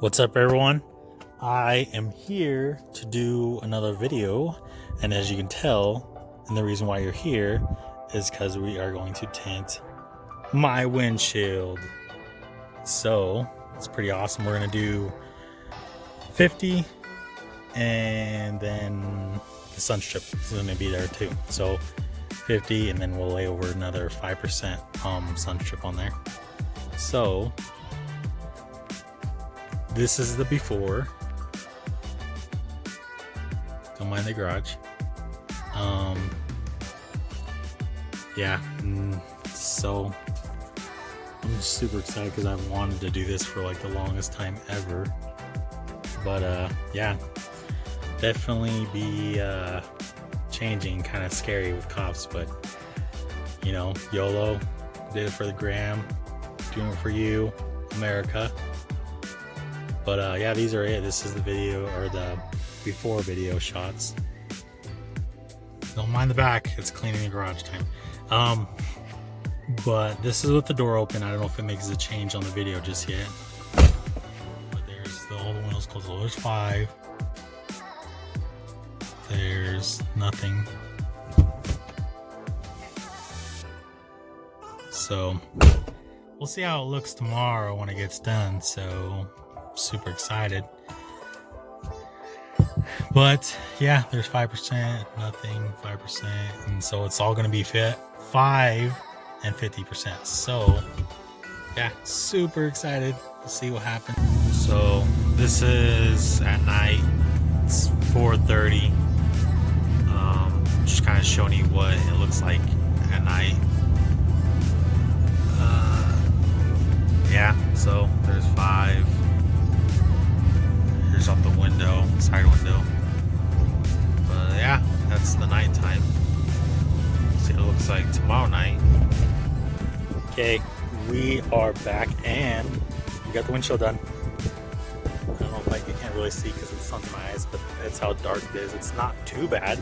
What's up, everyone? I am here to do another video, and as you can tell, and the reason why you're here is because we are going to tint my windshield. So it's pretty awesome. We're going to do 50, and then the sun strip is going to be there too. So 50, and then we'll lay over another 5% sun strip on there. So this is the before. Don't mind the garage. Yeah, so I'm super excited because I've wanted to do this for like the longest time ever. But yeah, definitely be changing, kind of scary with cops, but you know, YOLO, did it for the gram, doing it for you, America. But yeah, these are it. This is the video, or the before video shots. Don't mind the back, it's cleaning the garage time. But this is with the door open. I don't know if it makes a change on the video just yet. But there's all the windows closed. So there's 5. There's nothing. So we'll see how it looks tomorrow when it gets done. So super excited. But yeah, there's 5%, nothing, 5%, and so it's all going to be 5 and 50%. So yeah, super excited to see what happens. So this is at night. It's 4:30. Just kind of showing you what it looks like at night. Yeah, so there's 5. Here's out the window, side window. But yeah, that's the nighttime. See what it looks like tomorrow night. Okay, we are back and we got the windshield done. I don't know if you can't really see because it's sun's in my eyes, but that's how dark it is. It's not too bad.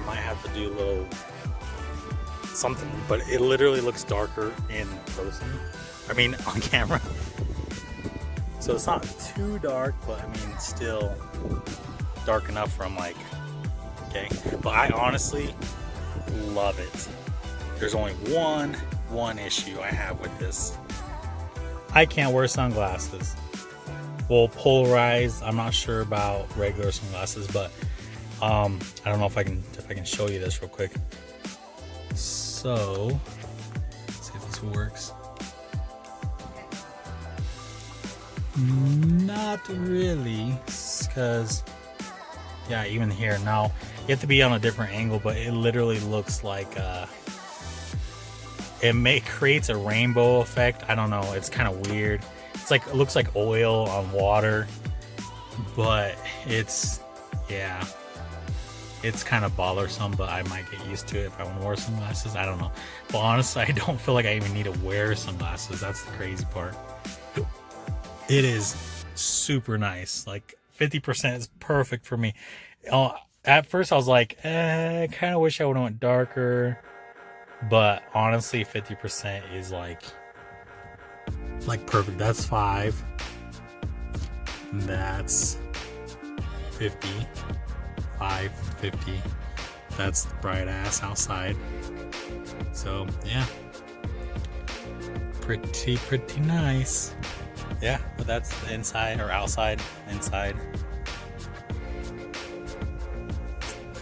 Might have to do a little something, but it literally looks darker in person. I mean, on camera. So it's not too dark, but I mean, still dark enough where I'm like, okay. But I honestly love it. There's only one issue I have with this. I can't wear sunglasses. Well, polarized, I'm not sure about regular sunglasses, but I don't know if I can show you this real quick. So let's see if this works. Not really, because yeah, even here now you have to be on a different angle, but it literally looks like it creates a rainbow effect. I don't know, it's kind of weird. It's like, it looks like oil on water, but it's, yeah, it's kind of bothersome, but I might get used to it if I want to wear sunglasses. I don't know, but honestly, I don't feel like I even need to wear sunglasses. That's the crazy part. It is super nice. Like 50% is perfect for me. At first I was like, I kind of wish I would have went darker, but honestly 50% is like perfect. That's 5. That's 50. 5, 50. That's the bright ass outside. So yeah, pretty nice. Yeah, but that's the inside or outside. Inside.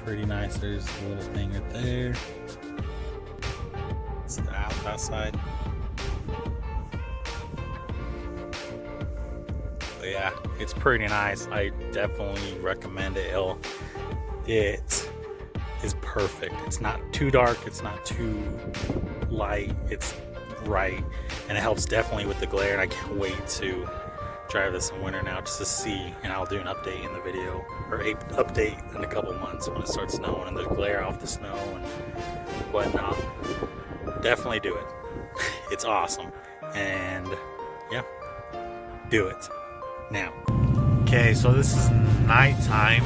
Pretty nice. There's a little thing right there. It's the outside. But yeah, it's pretty nice. I definitely recommend it. It is perfect. It's not too dark. It's not too light. It's right, and it helps definitely with the glare, and I can't wait to drive this in winter now just to see, and I'll do an update in the video, or a update in a couple months when it starts snowing and the glare off the snow and whatnot. Definitely do it. It's awesome. And yeah, do it now. Okay, so this is nighttime.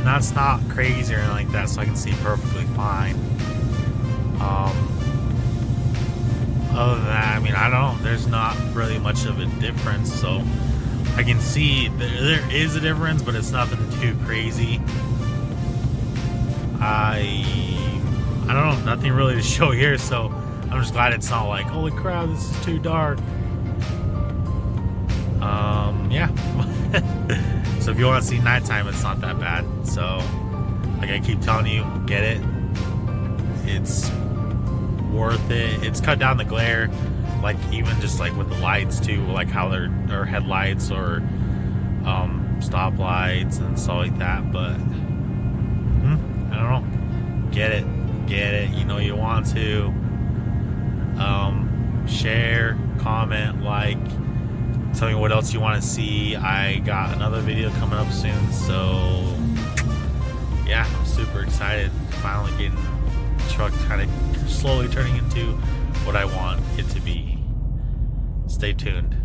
That's not crazy or anything like that, so I can see perfectly fine. other than that, I mean, I don't know. There's not really much of a difference. So I can see there is a difference, but it's nothing too crazy. I don't know. Nothing really to show here. So I'm just glad it's not like, holy crap, this is too dark. Yeah. So if you want to see nighttime, it's not that bad. So like I keep telling you, get it. It's worth it. It's cut down the glare, like even just like with the lights too, like how they're headlights or stoplights and stuff like that. But I don't know. Get it. You know you want to. Share, comment, like. Tell me what else you want to see. I got another video coming up soon, so yeah, I'm super excited. Finally getting the truck kind of slowly turning into what I want it to be. Stay tuned.